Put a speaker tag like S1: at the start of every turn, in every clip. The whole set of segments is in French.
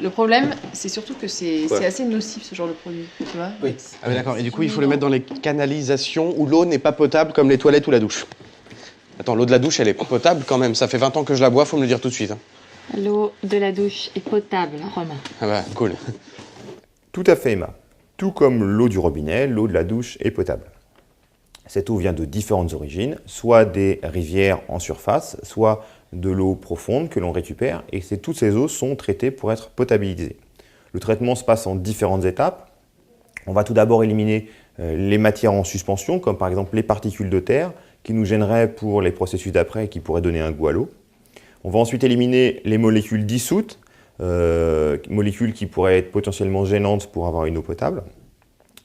S1: Le problème, c'est surtout que c'est
S2: Ouais.
S1: assez nocif ce genre de produit, tu vois.
S2: Oui.
S3: Ah oui, d'accord. Et du coup, il faut le mettre dans les canalisations où l'eau n'est pas potable, comme les toilettes ou la douche. Attends, l'eau de la douche, elle est potable quand même. Ça fait 20 ans que je la bois, faut me le dire tout de suite. Hein.
S4: L'eau de la douche est potable, Romain.
S3: Ah bah, cool.
S5: Tout à fait, Emma. Tout comme l'eau du robinet, l'eau de la douche est potable. Cette eau vient de différentes origines, soit des rivières en surface, soit de l'eau profonde que l'on récupère, et toutes ces eaux sont traitées pour être potabilisées. Le traitement se passe en différentes étapes. On va tout d'abord éliminer les matières en suspension, comme par exemple les particules de terre, qui nous gêneraient pour les processus d'après et qui pourraient donner un goût à l'eau. On va ensuite éliminer les molécules dissoutes, molécules qui pourraient être potentiellement gênantes pour avoir une eau potable.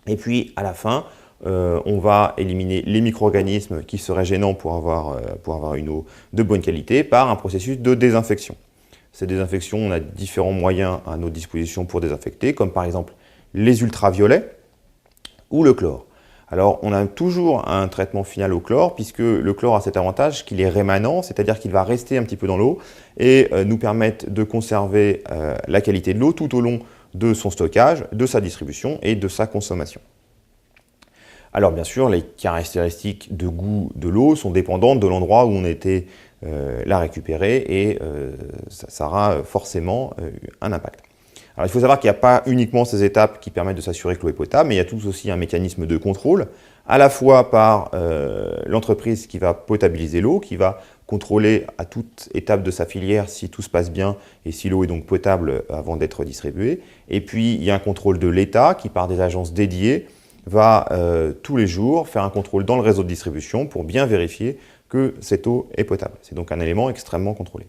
S5: Et puis, à la fin, on va éliminer les micro-organismes qui seraient gênants pour avoir une eau de bonne qualité par un processus de désinfection. Ces désinfections, on a différents moyens à notre disposition pour désinfecter, comme par exemple les ultraviolets ou le chlore. Alors, on a toujours un traitement final au chlore, puisque le chlore a cet avantage qu'il est rémanent, c'est-à-dire qu'il va rester un petit peu dans l'eau et nous permettre de conserver la qualité de l'eau tout au long de son stockage, de sa distribution et de sa consommation. Alors bien sûr, les caractéristiques de goût de l'eau sont dépendantes de l'endroit où on était la récupérer et ça aura forcément un impact. Alors il faut savoir qu'il n'y a pas uniquement ces étapes qui permettent de s'assurer que l'eau est potable, mais il y a tout aussi un mécanisme de contrôle, à la fois par l'entreprise qui va potabiliser l'eau, qui va contrôler à toute étape de sa filière si tout se passe bien et si l'eau est donc potable avant d'être distribuée. Et puis il y a un contrôle de l'État qui, par des agences dédiées, va tous les jours faire un contrôle dans le réseau de distribution pour bien vérifier que cette eau est potable. C'est donc un élément extrêmement contrôlé.